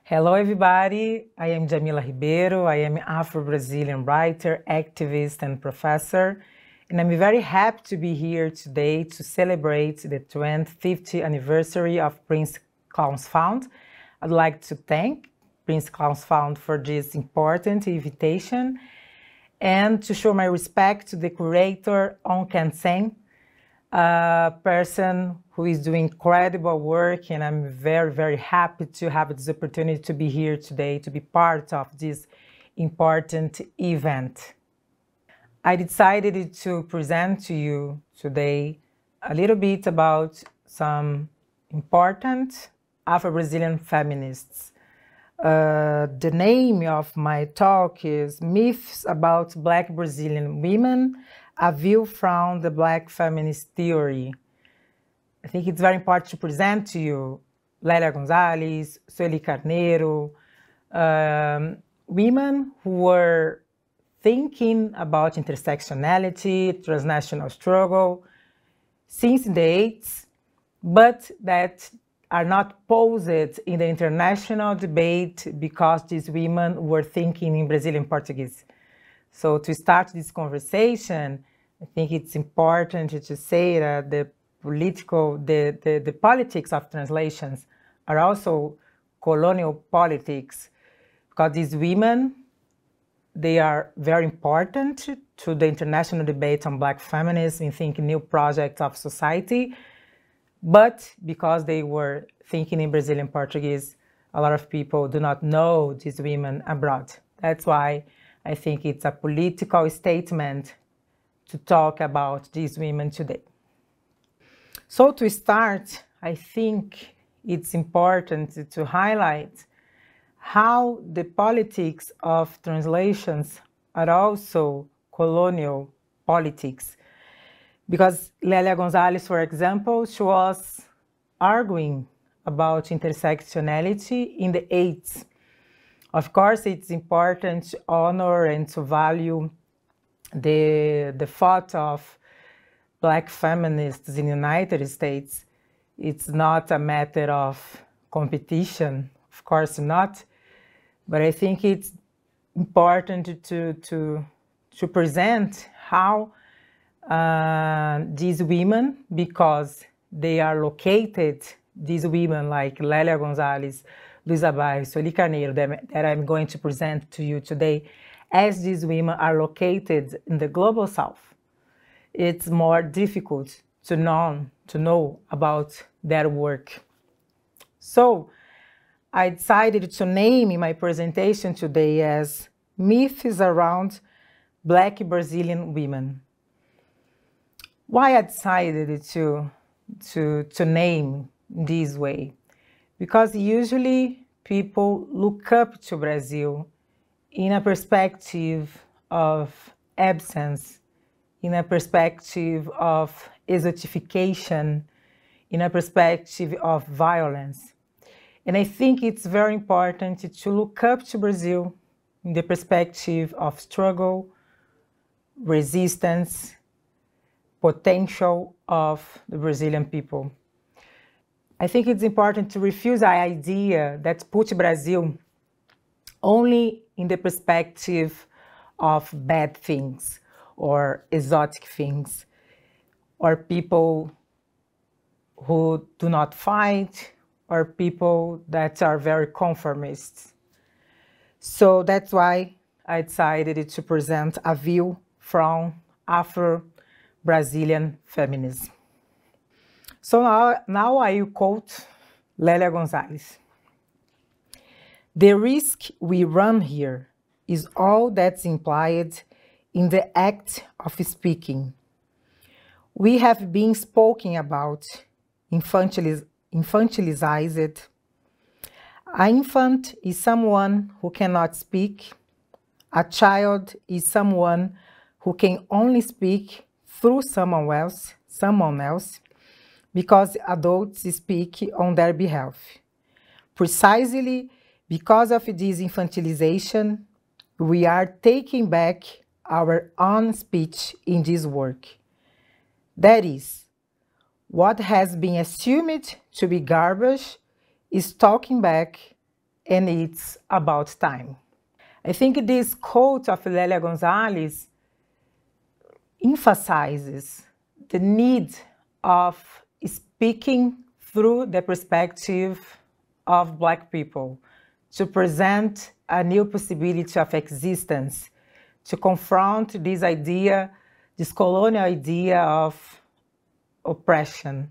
Hello everybody, I am Djamila Ribeiro. I am Afro-Brazilian writer, activist and professor, and I'm very happy to be here today to celebrate the 25th anniversary of Prince Claus Fund. I'd like to thank Prince Claus Fund for this important invitation and to show my respect to the curator Keng, a person who is doing incredible work, and I'm very, very happy to have this opportunity to be here today, to be part of this important event. I decided to present to you today a little bit about some important Afro-Brazilian feminists. The name of my talk is Myths About Black Brazilian Women, A View from the Black Feminist Theory. I think it's very important to present to you Lélia González, Sueli Carneiro, women who were thinking about intersectionality, transnational struggle since the 80s, but that are not posed in the international debate because these women were thinking in Brazilian Portuguese. So to start this conversation, I think it's important to say that the politics of translations are also colonial politics, because these women, they are very important to the international debate on Black feminism and thinking new projects of society. But because they were thinking in Brazilian Portuguese, a lot of people do not know these women abroad. That's why I think it's a political statement to talk about these women today. So to start, I think it's important to highlight how the politics of translations are also colonial politics. Because Lélia González, for example, she was arguing about intersectionality in the 80s. Of course, it's important to honor and to value the thought of Black feminists in the United States. It's not a matter of competition, of course not, but I think it's important to present how these women, because they are located, these women like Lélia González, Luisa Bairro, Sueli Carneiro, that I'm going to present to you today, as these women are located in the Global South, it's more difficult to know about their work. So I decided to name my presentation today as Myths Around Black Brazilian Women. Why I decided to name this way? Because usually people look up to Brazil in a perspective of absence, in a perspective of exotification, in a perspective of violence. And I think it's very important to look up to Brazil in the perspective of struggle, resistance, potential of the Brazilian people. I think it's important to refuse the idea that puts Brazil only in the perspective of bad things or exotic things, or people who do not fight, or people that are very conformist. So that's why I decided to present a view from Afro-Brazilian feminism. So now I will quote Lélia González. The risk we run here is all that's implied in the act of speaking. We have been spoken about, infantilized. An infant is someone who cannot speak. A child is someone who can only speak through someone else, because adults speak on their behalf. Precisely because of this infantilization, we are taking back our own speech in this work. That is, what has been assumed to be garbage is talking back and it's about time. I think this quote of Lélia González emphasizes the need of speaking through the perspective of Black people to present a new possibility of existence, to confront this idea, this colonial idea of oppression.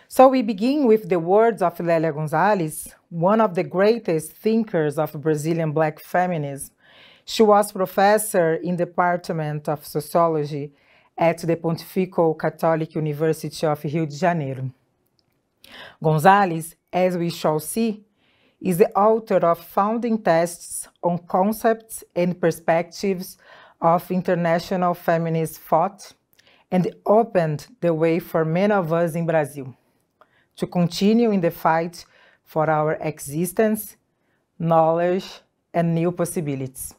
So we begin with the words of Lélia González, one of the greatest thinkers of Brazilian Black feminism. She was professor in the Department of Sociology at the Pontifical Catholic University of Rio de Janeiro. González, as we shall see, is the author of founding texts on concepts and perspectives of international feminist thought, and opened the way for many of us in Brazil to continue in the fight for our existence, knowledge, and new possibilities.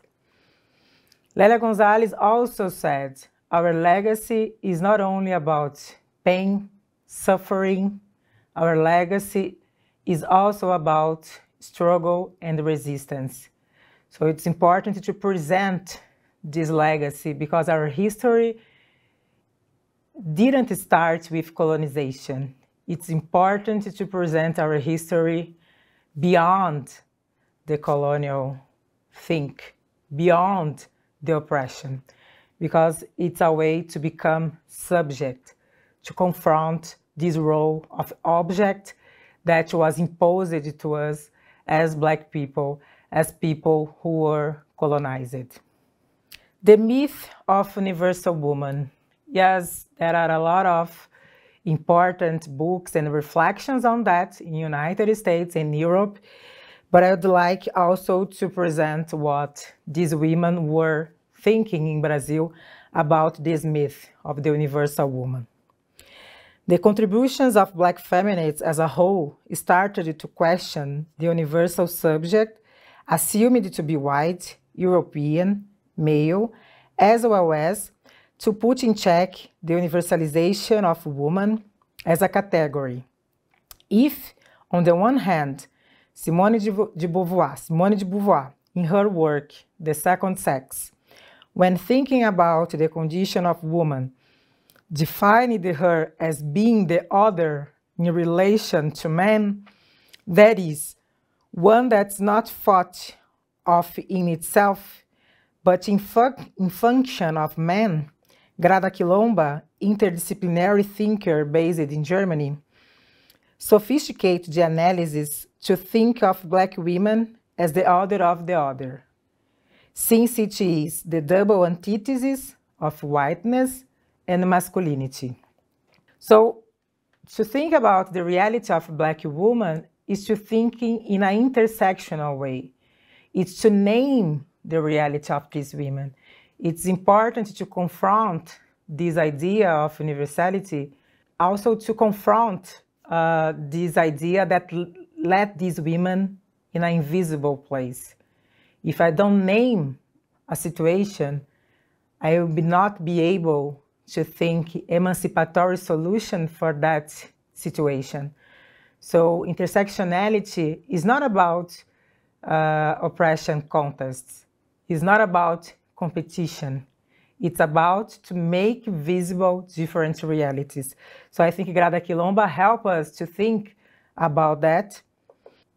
Lélia González also said, our legacy is not only about pain, suffering, our legacy is also about struggle and resistance. So it's important to present this legacy because our history didn't start with colonization. It's important to present our history beyond the colonial think, beyond the oppression, because it's a way to become subject, to confront this role of object that was imposed to us as Black people, as people who were colonized. The myth of universal woman. Yes, there are a lot of important books and reflections on that in the United States and Europe, but I would like also to present what these women were thinking in Brazil about this myth of the universal woman. The contributions of Black feminists as a whole started to question the universal subject, assumed to be white, European, male, as well as to put in check the universalization of woman as a category. If, on the one hand, Simone de Beauvoir, in her work, The Second Sex, when thinking about the condition of woman, defined her as being the other in relation to man, that is, one that's not thought of in itself, but in function of man, Grada Quilomba, interdisciplinary thinker based in Germany, sophisticated the analysis to think of Black women as the other of the other, since it is the double antithesis of whiteness and masculinity. So, to think about the reality of Black woman is to think in an intersectional way. It's to name the reality of these women. It's important to confront this idea of universality, also to confront this idea that led these women in an invisible place. If I don't name a situation, I will not be able to think emancipatory solution for that situation. So intersectionality is not about oppression contests. It's not about competition. It's about to make visible different realities. So I think Grada Quilomba helps us to think about that.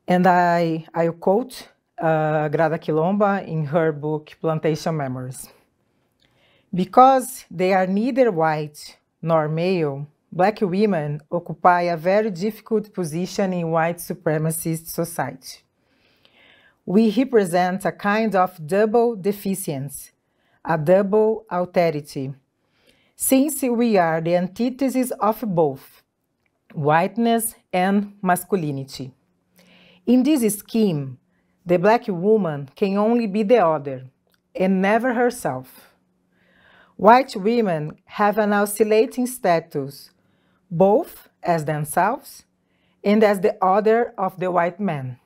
And I quote Grada Quilomba in her book, Plantation Memories. Because they are neither white nor male, Black women occupy a very difficult position in white supremacist society. We represent a kind of double deficiency, a double alterity, since we are the antithesis of both whiteness and masculinity. In this scheme, the Black woman can only be the other and never herself. White women have an oscillating status, both as themselves and as the other of the white man,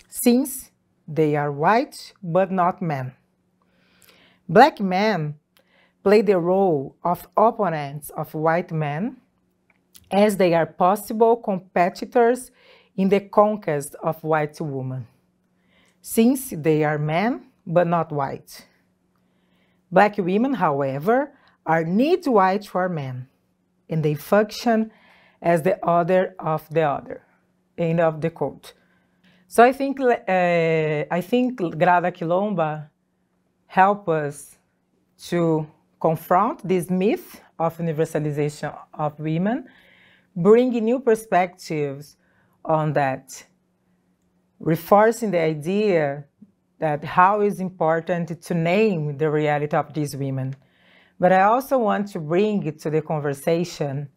since they are white but not men. Black men play the role of opponents of white men, as they are possible competitors in the conquest of white women. since they are men but not white. Black women, however, are neat white for men, and they function as the other of the other. End of the quote. So I think Grada Quilomba help us to confront this myth of universalization of women, bring new perspectives on that, reinforcing the idea that how is important to name the reality of these women. But I also want to bring to the conversation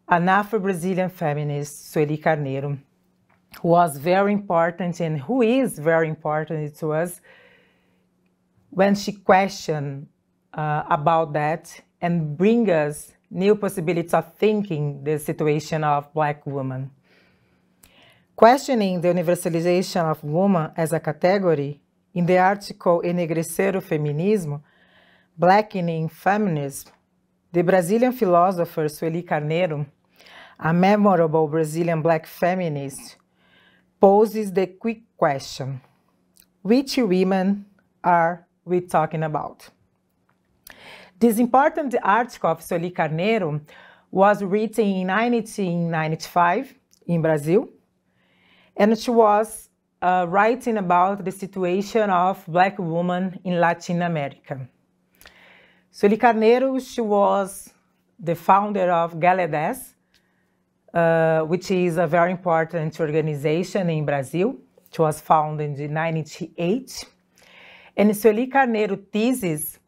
an Afro-Brazilian feminist, Sueli Carneiro, who was very important and who is very important to us when she questioned about that and bring us new possibilities of thinking the situation of Black women. Questioning the universalization of woman as a category, in the article Enegrecer o Feminismo, Blackening Feminism, the Brazilian philosopher Sueli Carneiro, a memorable Brazilian Black feminist, poses the quick question: which women are we talking about? This important article of Sueli Carneiro was written in 1995 in Brazil, and she was writing about the situation of Black women in Latin America. Sueli Carneiro, she was the founder of Galedes, which is a very important organization in Brazil. It was founded in 1998. And Sueli Carneiro's thesis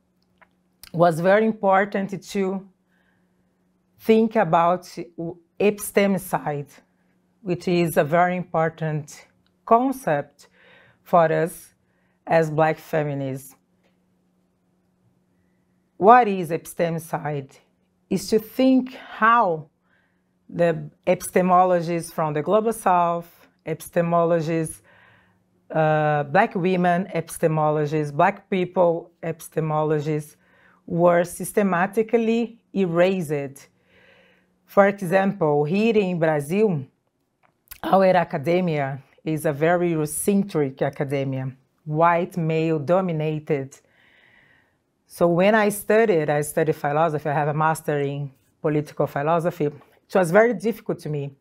was very important to think about epistemicide, which is a very important concept for us as Black feminists. What is epistemicide? Is to think how the epistemologists from the Global South, epistemologists, Black women epistemologists, Black people epistemologists were systematically erased. For example, here in Brazil, our academia is a very Eurocentric academia, white, male-dominated. So when I studied philosophy, I have a master in political philosophy. It was very difficult to me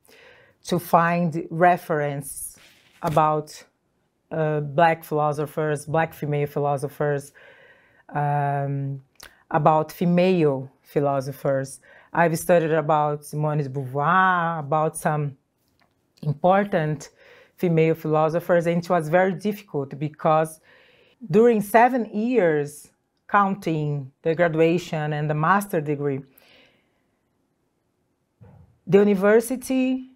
to find reference about Black philosophers, Black female philosophers, about female philosophers. I've studied about Simone de Beauvoir, about some important female philosophers, and it was very difficult because during 7 years, counting the graduation and the master degree, the university,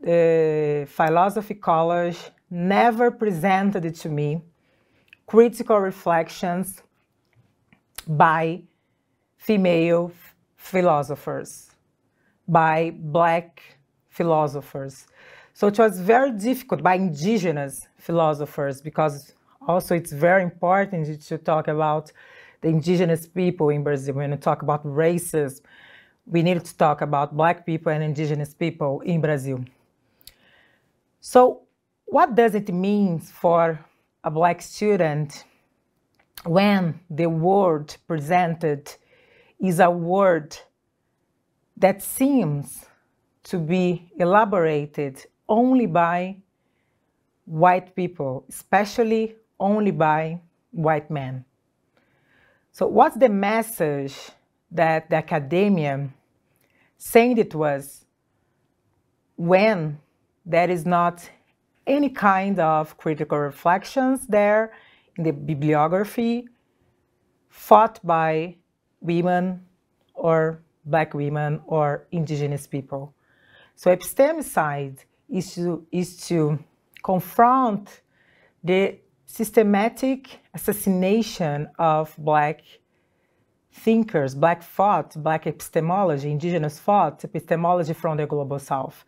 the philosophy college never presented to me critical reflections by female philosophers, by Black philosophers. So it was very difficult by indigenous philosophers, because also it's very important to talk about the indigenous people in Brazil. When we talk about races, we need to talk about Black people and indigenous people in Brazil. So what does it mean for a Black student when the word presented is a word that seems to be elaborated only by white people, especially only by white men? So what's the message that the academia sent it to us when there is not any kind of critical reflections there in the bibliography fought by women or Black women or indigenous people? So epistemicide is to confront the systematic assassination of Black thinkers, Black thought, Black epistemology, indigenous thought, epistemology from the Global South.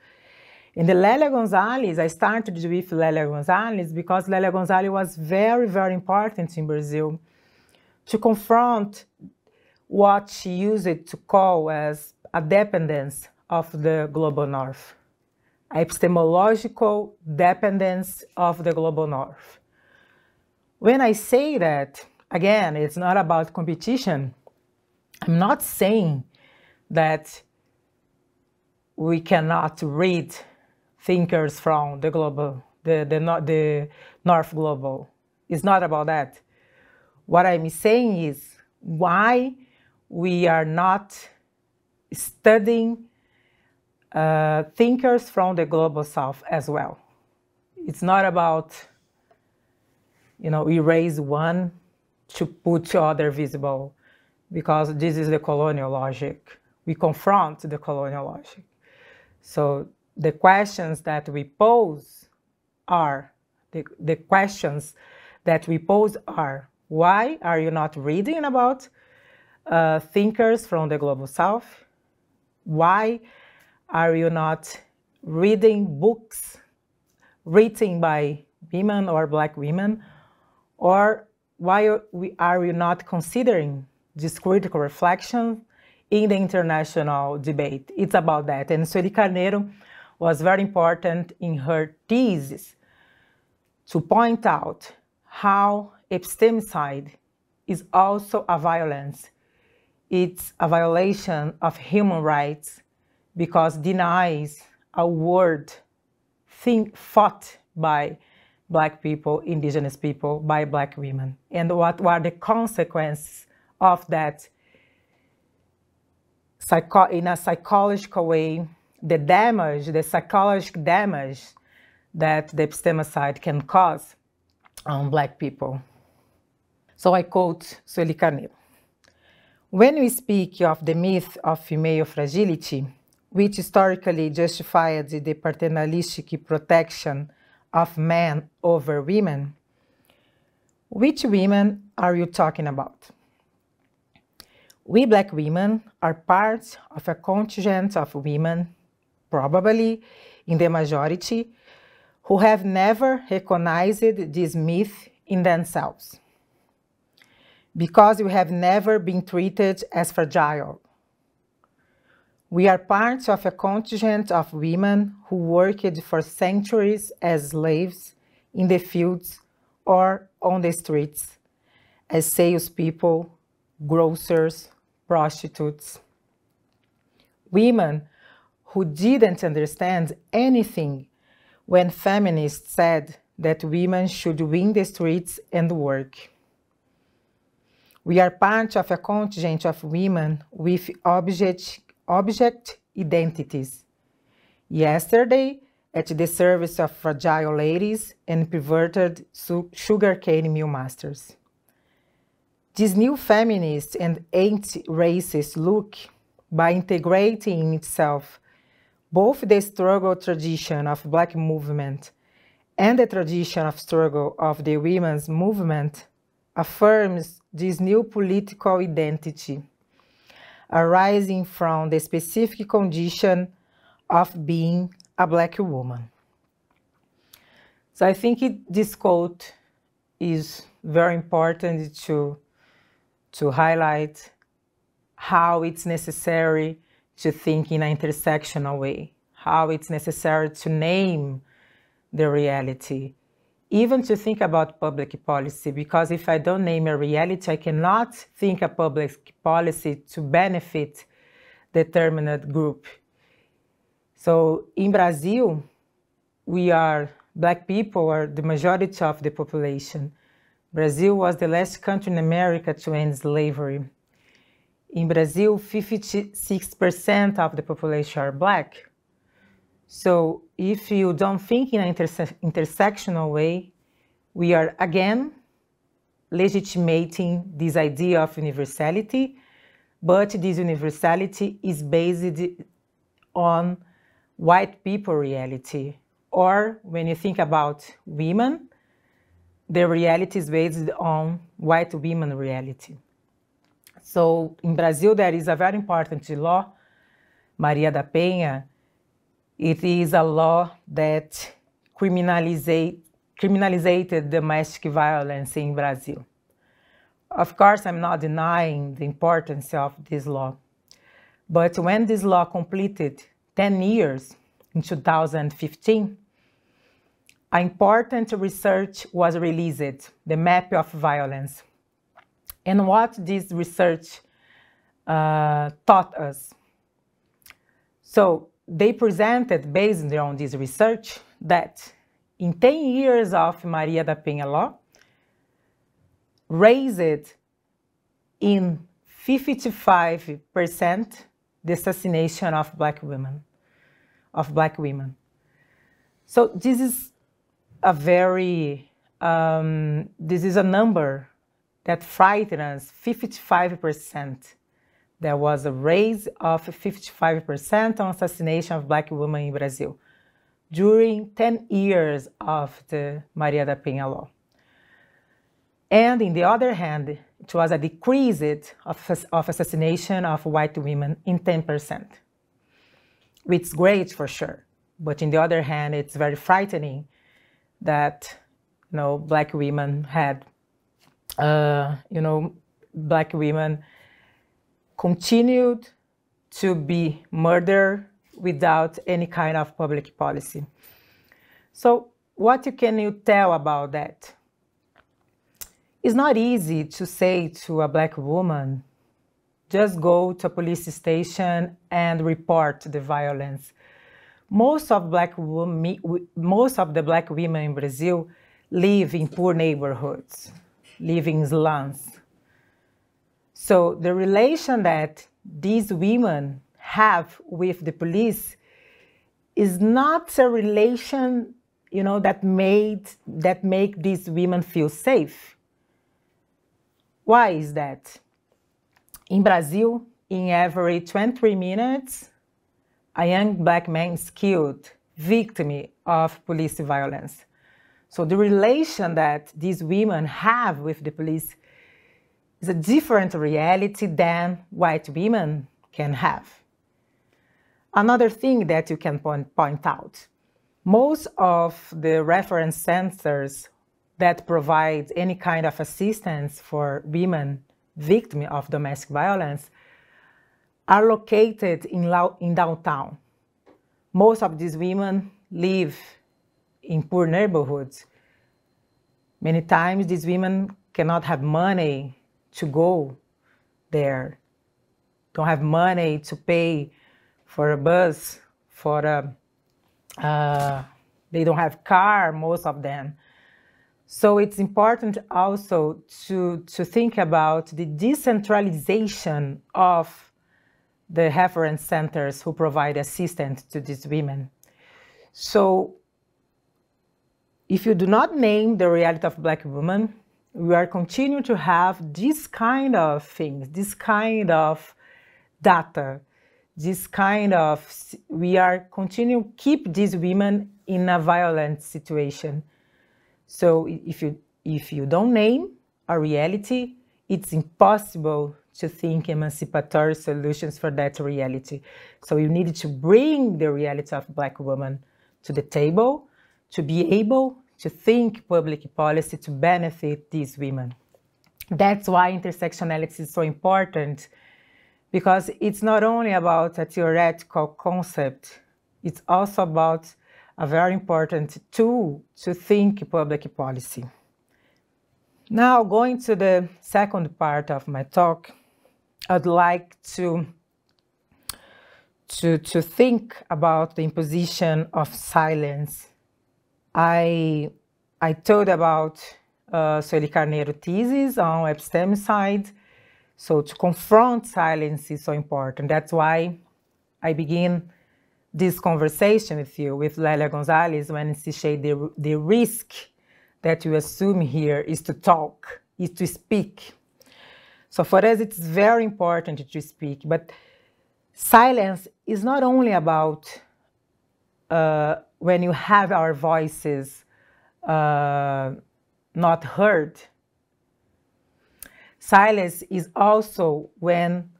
In the Lélia González, I started with Lélia González because Lélia González was very, very important in Brazil to confront what she used to call as a dependence of the Global North, epistemological dependence of the Global North. When I say that, again, it's not about competition. I'm not saying that we cannot read thinkers from the global, the North Global. It's not about that. What I'm saying is why we are not studying thinkers from the Global South as well. It's not about, erase one to put other visible, because this is the colonial logic. We confront the colonial logic. So the questions that we pose are, the questions that we pose are, why are you not reading about thinkers from the Global South? Why are you not reading books written by women or Black women? Or why are you not considering this critical reflection in the international debate? It's about that. And Sueli Carneiro was very important in her thesis to point out how epistemicide is also a violence. It's a violation of human rights because it denies a word fought by Black people, indigenous people, by Black women. And what are the consequences of that in a psychological way, the psychological damage that the epistemicide can cause on Black people. So I quote Sueli Carneiro. When we speak of the myth of female fragility, which historically justified the paternalistic protection of men over women, which women are you talking about? We Black women are part of a contingent of women, probably in the majority, who have never recognized this myth in themselves, because we have never been treated as fragile. We are part of a contingent of women who worked for centuries as slaves in the fields or on the streets, as salespeople, grocers, prostitutes. Women who didn't understand anything when feminists said that women should win the streets and work. We are part of a contingent of women with object identities, yesterday at the service of fragile ladies and perverted sugarcane mill masters. This new feminist and anti-racist look, by integrating in itself both the struggle tradition of Black movement and the tradition of struggle of the women's movement, affirms this new political identity arising from the specific condition of being a Black woman. So I think this quote is very important to highlight how it's necessary to think in an intersectional way, how it's necessary to name the reality, even to think about public policy, because if I don't name a reality, I cannot think a public policy to benefit the determined group. So in Brazil, Black people are the majority of the population. Brazil was the last country in America to end slavery. In Brazil, 56% of the population are Black. So if you don't think in an intersectional way, we are again legitimating this idea of universality, but this universality is based on white people reality. Or when you think about women, the reality is based on white women reality. So in Brazil, there is a very important law, Maria da Penha. It is a law that criminalized domestic violence in Brazil. Of course, I'm not denying the importance of this law. But when this law completed 10 years in 2015, important research was released, the map of violence. And what this research taught us. So they presented, based on this research, that in 10 years of Maria da Penha law, raised in 55% the assassination of black women. So this is a very, this is a number that frightens us, 55%. There was a raise of 55% on assassination of black women in Brazil during 10 years of the Maria da Penha law. And in the other hand, it was a decrease of assassination of white women in 10%, which is great for sure. But on the other hand, it's very frightening that, black women had, black women continued to be murdered without any kind of public policy. So what can you tell about that? It's not easy to say to a black woman, just go to a police station and report the violence. Most of the black women in Brazil live in poor neighborhoods, live in slums. So the relation that these women have with the police is not a relation, that make these women feel safe. Why is that? In Brazil, in every 23 minutes, a young black man is killed, victim of police violence. So the relation that these women have with the police is a different reality than white women can have. Another thing that you can point out, most of the reference centers that provide any kind of assistance for women victims of domestic violence are located in downtown. Most of these women live in poor neighborhoods. Many times these women cannot have money to go there, don't have money to pay for a bus, they don't have car, most of them. So it's important also to think about the decentralization of the reference centers who provide assistance to these women. So if you do not name the reality of black women, we are continuing to have this kind of things, this kind of data, we are continuing to keep these women in a violent situation. So if you don't name a reality, it's impossible to think emancipatory solutions for that reality. So you need to bring the reality of black women to the table to be able to think public policy to benefit these women. That's why intersectionality is so important, because it's not only about a theoretical concept, it's also about a very important tool to think public policy. Now, going to the second part of my talk, I'd like to think about the imposition of silence. I told about Sueli Carneiro thesis on epistemicide. So to confront silence is so important. That's why I begin this conversation with you, with Lélia González, when she said the risk that you assume here is to talk, is to speak. So for us, it's very important to speak, but silence is not only about when you have our voices not heard. Silence is also when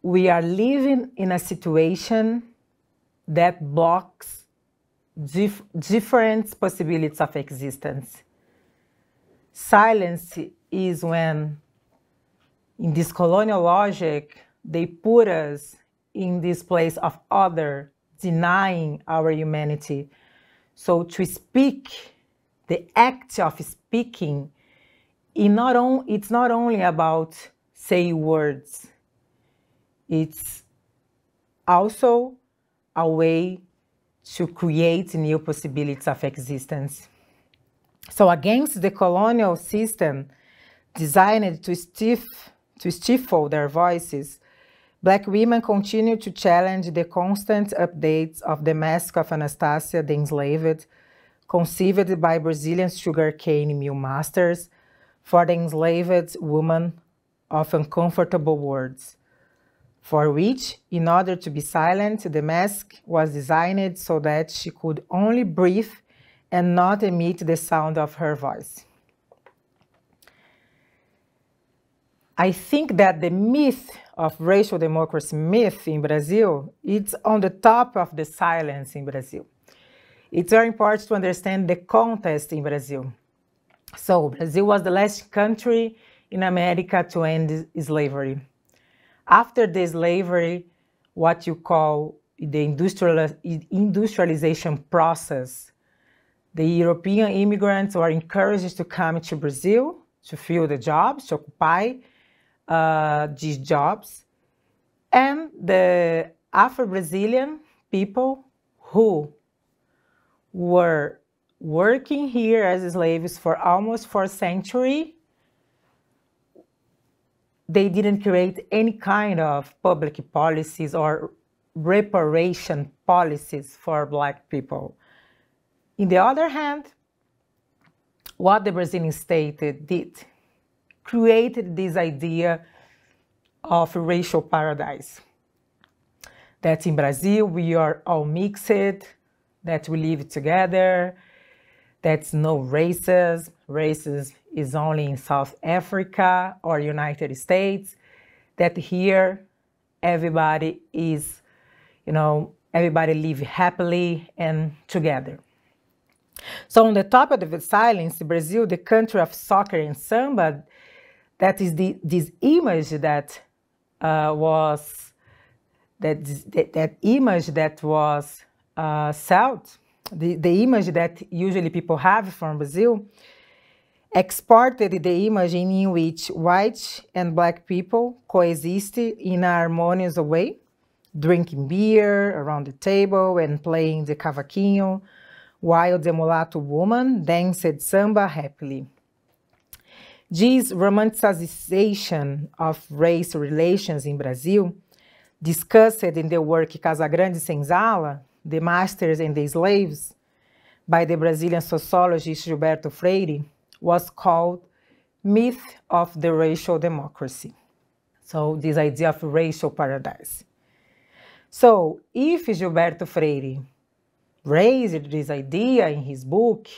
we are living in a situation that blocks different possibilities of existence. Silence is when, in this colonial logic, they put us in this place of other, denying our humanity. So to speak, the act of speaking, it's not only about saying words, it's also a way to create new possibilities of existence. So against the colonial system designed to stifle their voices, Black women continue to challenge the constant updates of the Mask of Anastasia the Enslaved, conceived by Brazilian sugarcane mill masters for the enslaved woman of uncomfortable words, for which, in order to be silent, the mask was designed so that she could only breathe and not emit the sound of her voice. I think that the myth of racial democracy in Brazil, it's on the top of the silence in Brazil. It's very important to understand the context in Brazil. So Brazil was the last country in America to end slavery. After the slavery, what you call the industrialization process, the European immigrants were encouraged to come to Brazil to fill the jobs, to occupy these jobs. And the Afro-Brazilian people who were working here as slaves for almost 4 centuries, they didn't create any kind of public policies or reparation policies for Black people. On the other hand, what the Brazilian state did, created this idea of racial paradise. That in Brazil, we are all mixed, that we live together, that's no racism. Racism is only in South Africa or United States, that here everybody is, everybody live happily and together. So on the top of the silence, Brazil, the country of soccer and samba, that is this image that image that was sold, the image that usually people have from Brazil, exported the image in which white and Black people coexist in a harmonious way, drinking beer around the table and playing the cavaquinho, while the mulatto woman danced samba happily. This romanticization of race relations in Brazil, discussed in the work Casagrande Senzala, The Masters and the Slaves, by the Brazilian sociologist Gilberto Freire, was called Myth of the Racial Democracy. So this idea of racial paradise. So if Gilberto Freire raised this idea in his book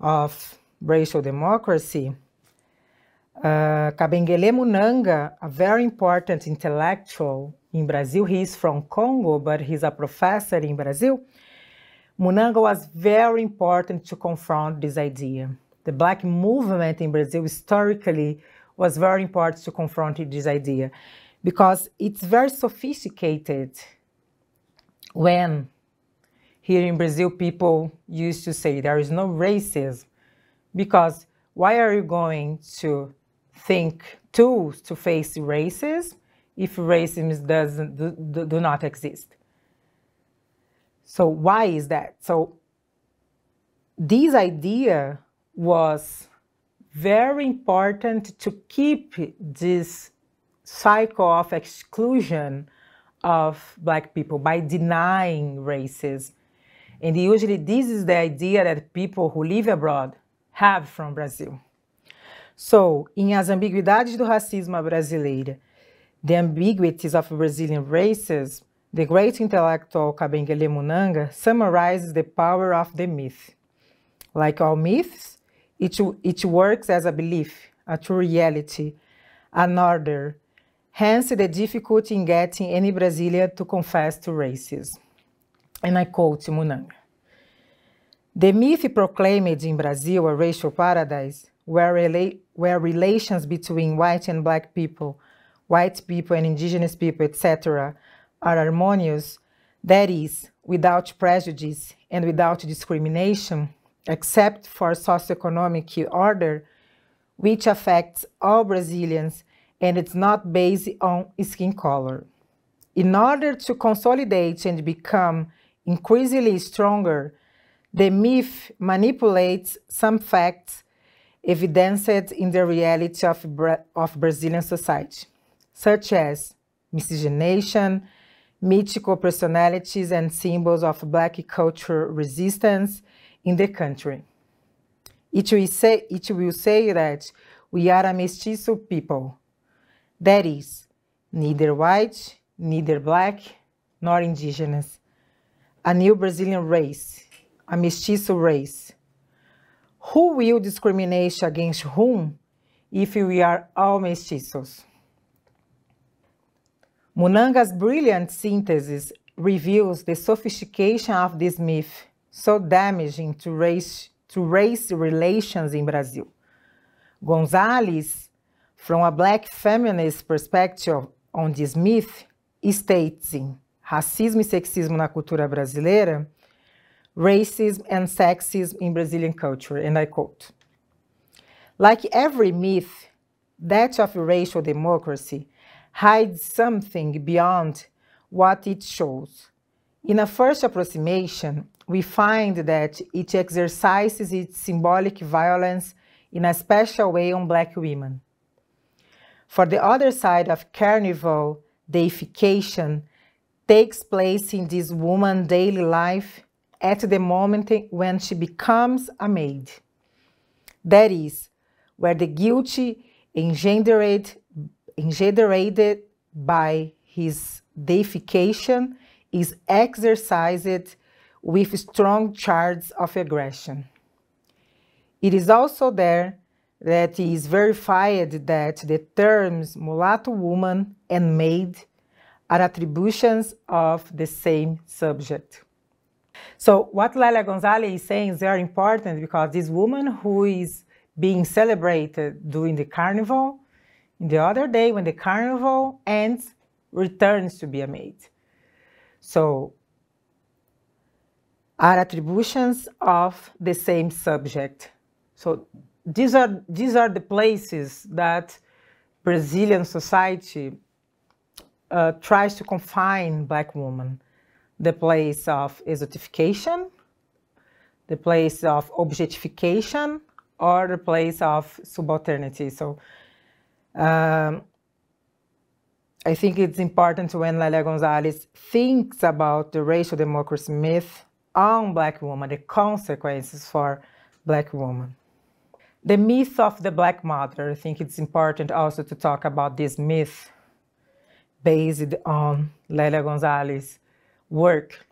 of racial democracy, Kabengele Munanga, a very important intellectual in Brazil, he is from Congo, but he's a professor in Brazil. Munanga was very important to confront this idea. The Black movement in Brazil historically was very important to confront this idea because it's very sophisticated when here in Brazil people used to say there is no racism, because why are you going to think tools to face racism if racism do not exist? So why is that? So this idea was very important to keep this cycle of exclusion of Black people by denying racism. And usually this is the idea that people who live abroad have from Brazil. So, em As Ambiguidades do Racismo Brasileira, The Ambiguities of Brazilian Races, the great intellectual Kabengele Munanga summarizes the power of the myth. Like all myths, it works as a belief, a true reality, an order, hence the difficulty in getting any Brazilian to confess to racism. And I quote Munanga. The myth proclaimed in Brazil a racial paradise where relations between white and Black people, white people and indigenous people, etc., are harmonious, that is, without prejudice and without discrimination, except for socioeconomic order, which affects all Brazilians, and it's not based on skin color. In order to consolidate and become increasingly stronger, the myth manipulates some facts evidenced in the reality of Brazilian society, such as miscegenation, mythical personalities, and symbols of Black cultural resistance in the country. It will say that we are a mestizo people, that is, neither white, neither Black, nor indigenous, a new Brazilian race, a mestizo race. Who will discriminate against whom if we are all mestizos? Munanga's brilliant synthesis reveals the sophistication of this myth, so damaging to race relations in Brazil. González, from a Black feminist perspective on this myth, states in Racismo e Sexismo na Cultura Brasileira, Racism and Sexism in Brazilian Culture, and I quote, "Like every myth, that of racial democracy hides something beyond what it shows. In a first approximation, we find that it exercises its symbolic violence in a special way on Black women. For the other side of carnival, deification takes place in this woman's daily life at the moment when she becomes a maid. That is, where the guilty engendered by his deification is exercised with strong charges of aggression. It is also there that it is verified that the terms mulatto woman and maid are attributions of the same subject." So what Lélia González is saying is very important, because this woman who is being celebrated during the carnival, in the other day when the carnival ends, returns to be a maid. So are attributions of the same subject. So these are the places that Brazilian society tries to confine Black women. The place of exotification, the place of objectification, or the place of subalternity. So I think it's important when Lélia González thinks about the racial democracy myth on Black women, the consequences for Black women. The myth of the Black mother, I think it's important also to talk about this myth based on Lélia González's work.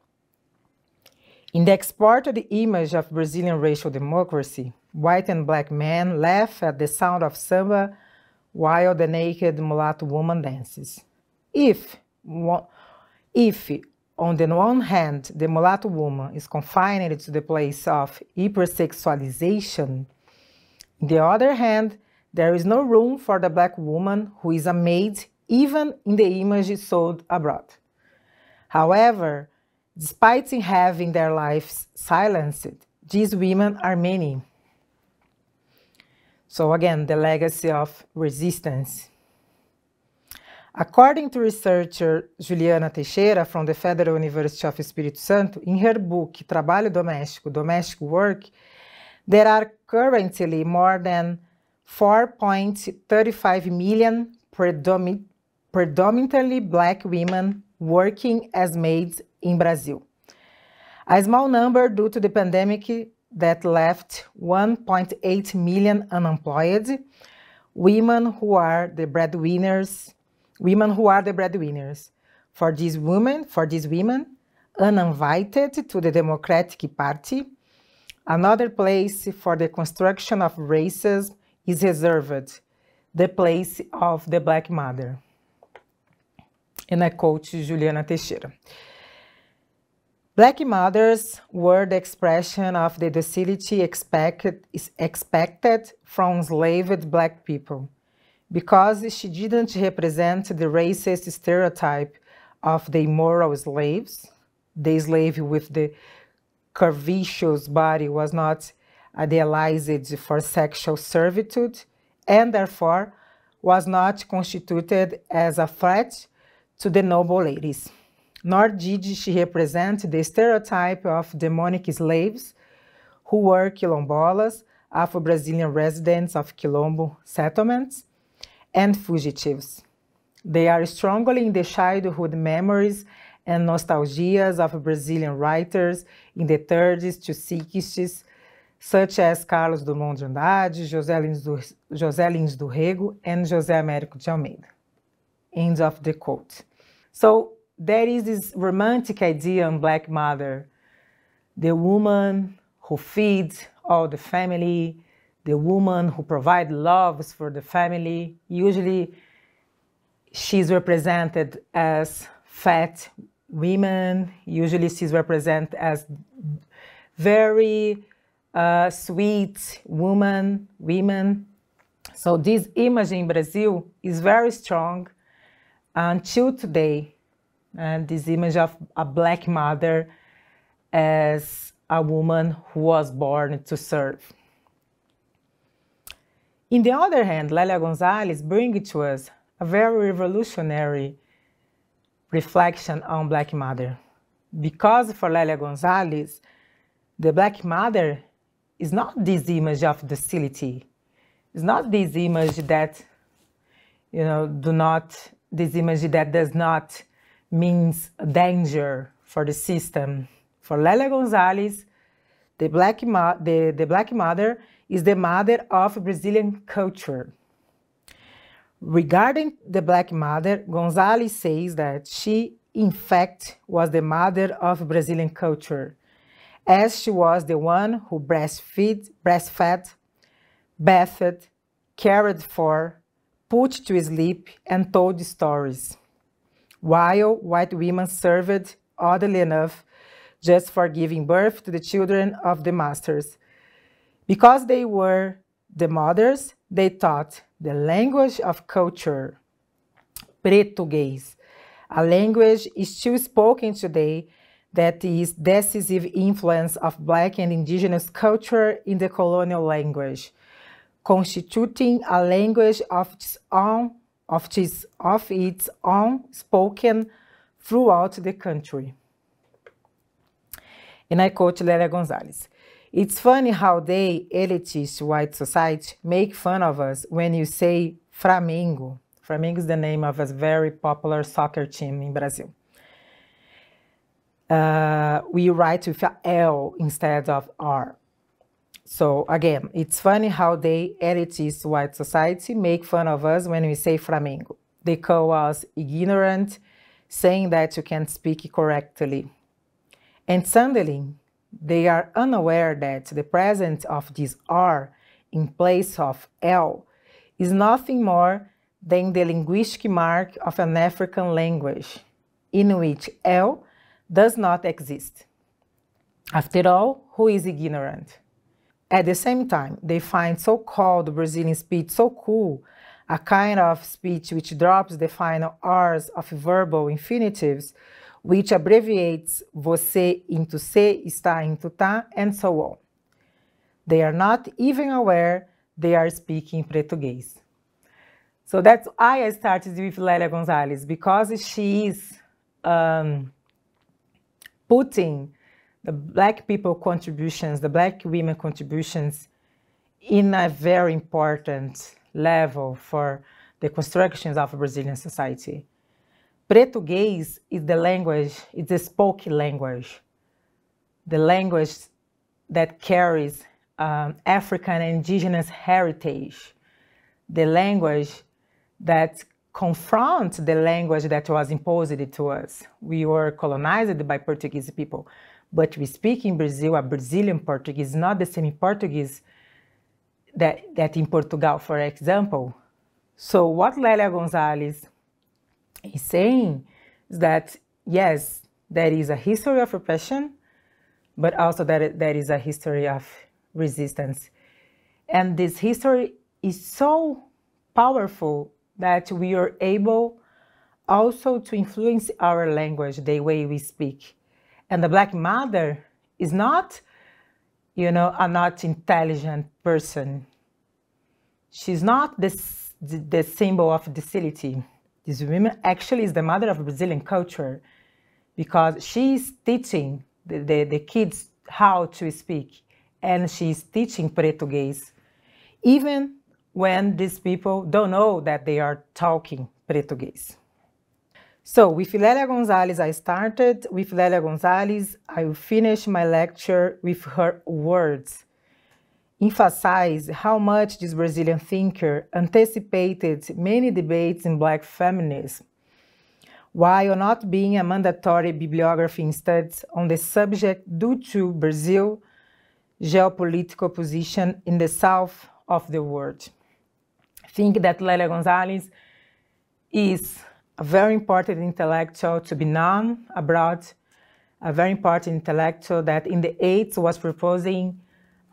In the exported image of Brazilian racial democracy, white and Black men laugh at the sound of samba while the naked mulatto woman dances. If on the one hand, the mulatto woman is confined to the place of hypersexualization, on the other hand, there is no room for the Black woman who is a maid, even in the image sold abroad. However, despite having their lives silenced, these women are many. So again, the legacy of resistance. According to researcher Juliana Teixeira from the Federal University of Espírito Santo, in her book Trabalho Doméstico, Domestic Work, there are currently more than 4.35 million predominantly Black women working as maids in Brazil. A small number due to the pandemic that left 1.8 million unemployed, women who are the breadwinners. For these women, uninvited to the Democratic Party, another place for the construction of racism is reserved, the place of the Black mother. And I quote Juliana Teixeira. Black mothers were the expression of the docility expected from enslaved Black people, because she didn't represent the racist stereotype of the immoral slaves, the slave with the curvaceous body was not idealized for sexual servitude and therefore was not constituted as a threat to the noble ladies, nor did she represent the stereotype of demonic slaves who were quilombolas, Afro-Brazilian residents of Quilombo settlements, and fugitives. They are strongly in the childhood memories and nostalgias of Brazilian writers in the 30s to 60s, such as Carlos Drummond de Andrade, José Lins do Rego, and José Américo de Almeida. End of the quote. So there is this romantic idea on Black mother, the woman who feeds all the family, the woman who provides loves for the family. Usually she's represented as fat women. Usually she's represented as very sweet women. So this image in Brazil is very strong until today. And this image of a Black mother as a woman who was born to serve. On the other hand, Lélia González brings to us a very revolutionary reflection on Black mother. Because for Lélia González, the Black mother is not this image of docility. It's not this image that, this image that does not means danger for the system. For Lélia González, the Black mother is the mother of Brazilian culture. Regarding the Black mother, González says that she, in fact, was the mother of Brazilian culture, as she was the one who breastfed, bathed, cared for, put to sleep, and told stories, while white women served, oddly enough, just for giving birth to the children of the masters. Because they were the mothers, they taught the language of culture, Portuguese, a language still spoken today that is decisive influence of Black and Indigenous culture in the colonial language, constituting a language of its own spoken throughout the country. And I quote Lélia González. It's funny how they, elitist white society, make fun of us when you say Flamengo. Flamengo is the name of a very popular soccer team in Brazil. We write with a L instead of R. So again, it's funny how they, elitist white society, make fun of us when we say Flamengo. They call us ignorant, saying that you can't speak correctly. And suddenly, they are unaware that the presence of this R in place of L is nothing more than the linguistic mark of an African language, in which L does not exist. After all, who is ignorant? At the same time, they find so-called Brazilian speech so cool, a kind of speech which drops the final R's of verbal infinitives, which abbreviates você into se, está into tá, and so on. They are not even aware they are speaking Portuguese. So that's why I started with Lélia González, because she is putting the Black people contributions, the Black women contributions in a very important level for the constructions of Brazilian society. Portuguese is the language, it's a spoken language, the language that carries African and indigenous heritage, the language that confronts the language that was imposed to us. We were colonized by Portuguese people, but we speak in Brazil a Brazilian Portuguese, not the same Portuguese that in Portugal, for example. So what Lélia González is saying is that, yes, there is a history of repression, but also that there is a history of resistance. And this history is so powerful that we are able also to influence our language, the way we speak. And the Black mother is not, you know, a not intelligent person. She's not the symbol of docility. This woman actually is the mother of Brazilian culture, because she's teaching the kids how to speak, and she's teaching Portuguese, even when these people don't know that they are talking Portuguese. So with Lélia González, I started with Lélia González. I will finish my lecture with her words. Emphasize how much this Brazilian thinker anticipated many debates in Black feminism, while not being a mandatory bibliography in studies on the subject due to Brazil's geopolitical position in the south of the world. I think that Lélia González is a very important intellectual to be known abroad, a very important intellectual that in the 80s was proposing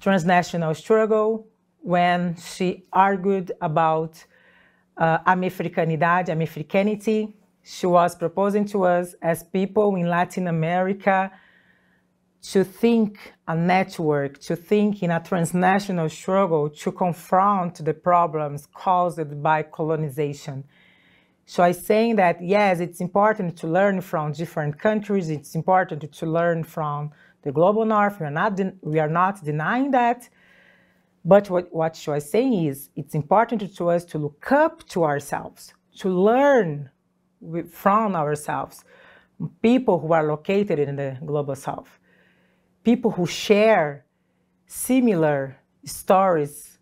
transnational struggle when she argued about Americanity. She was proposing to us as people in Latin America to think a network, to think in a transnational struggle to confront the problems caused by colonization. So I'm saying that, yes, it's important to learn from different countries. It's important to learn from the global north. We are not denying that. But what she was saying is, it's important to us to look up to ourselves, to learn from ourselves, people who are located in the global south, people who share similar stories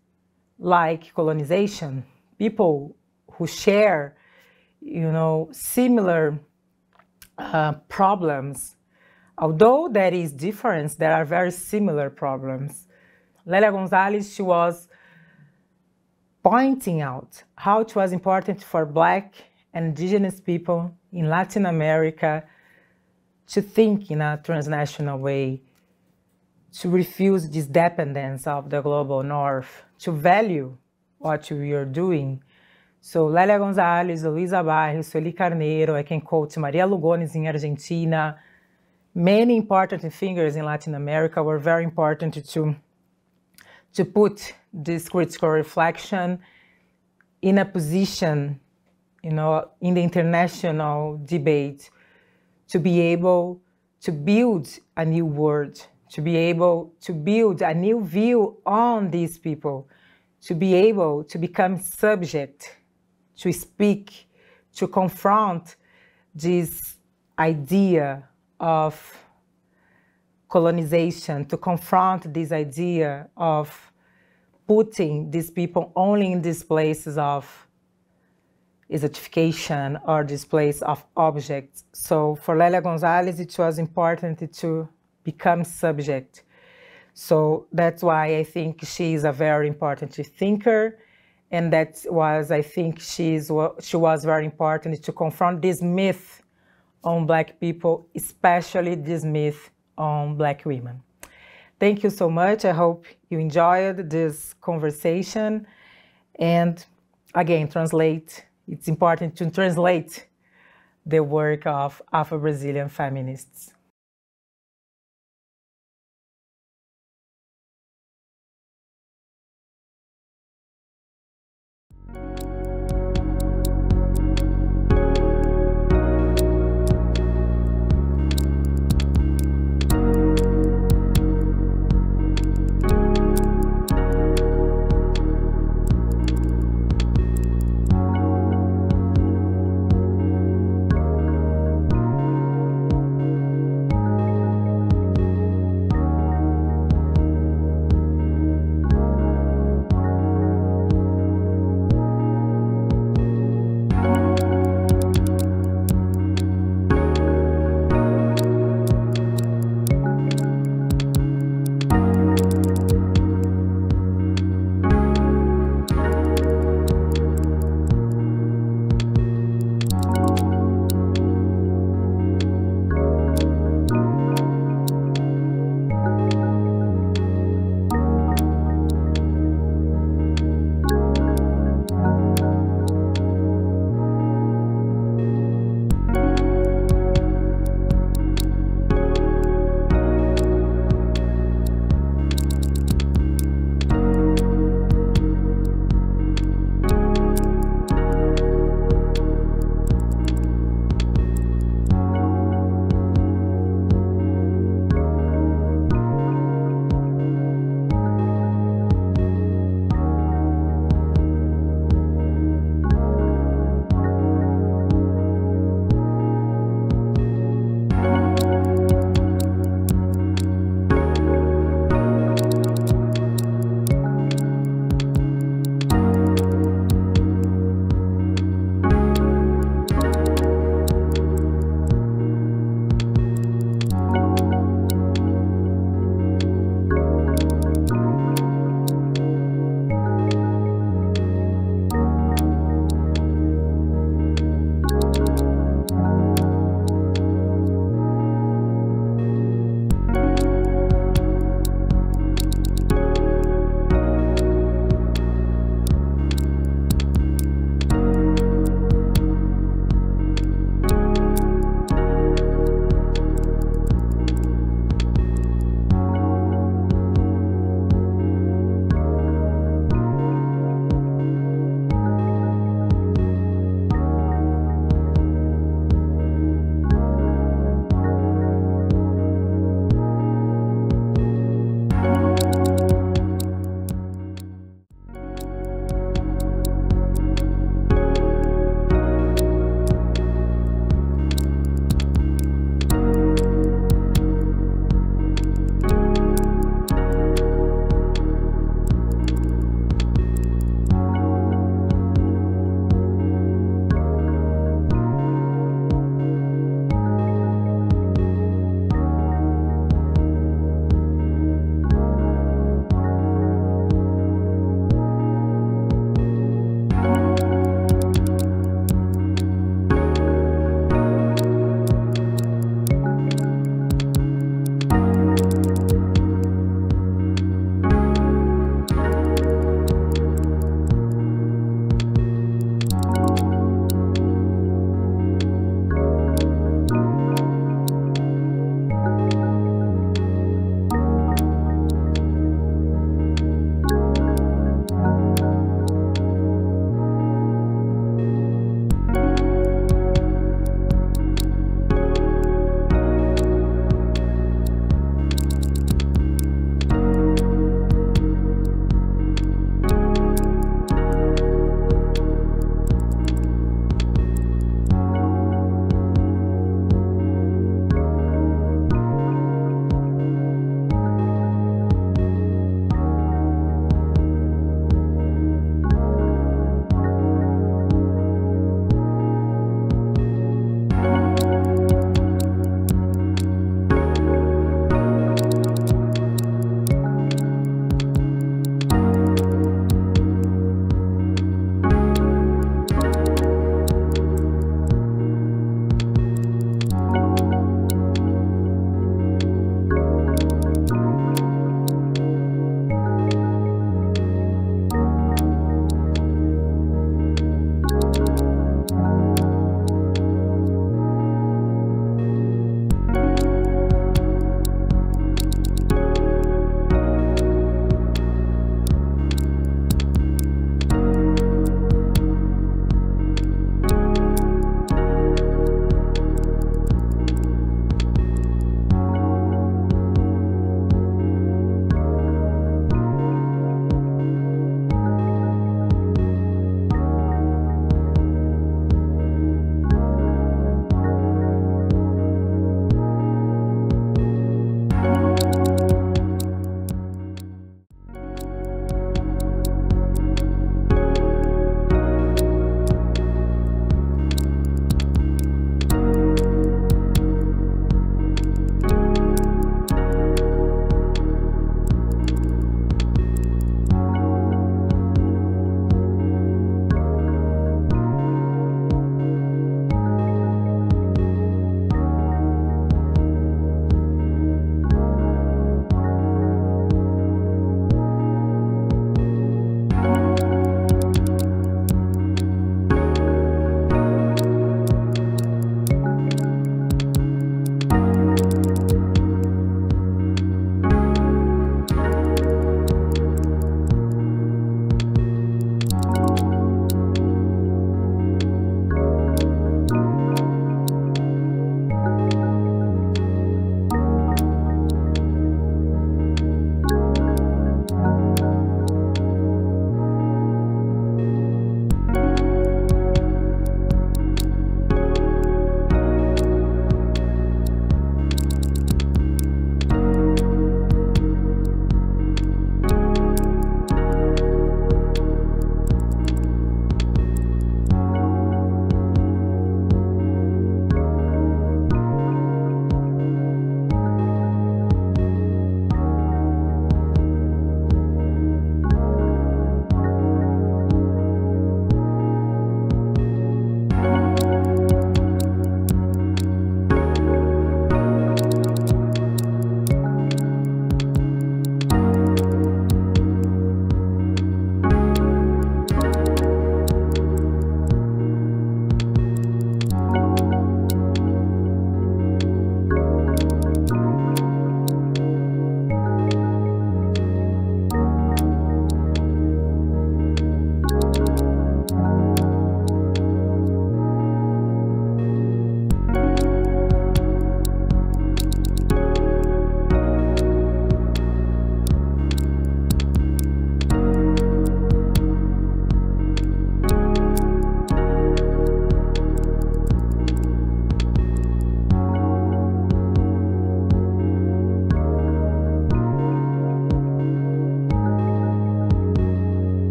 like colonization, people who share, you know, similar problems. Although there is difference, there are very similar problems. Lélia González, she was pointing out how it was important for Black and indigenous people in Latin America to think in a transnational way, to refuse this dependence of the global north, to value what we are doing. So Lélia González, Luísa Barros, Sueli Carneiro, I can quote Maria Lugones in Argentina. Many important figures in Latin America were very important to put this critical reflection in a position, you know, in the international debate, to be able to build a new world, to be able to build a new view on these people, to be able to become subject, to speak, to confront this idea of colonization, to confront this idea of putting these people only in these places of identification or this place of objects. So for Lélia González, it was important to become subject. So that's why I think she is a very important thinker, and that was, I think she was very important to confront this myth on Black people, especially this myth on Black women. Thank you so much. I hope you enjoyed this conversation. And again, it's important to translate the work of Afro-Brazilian feminists.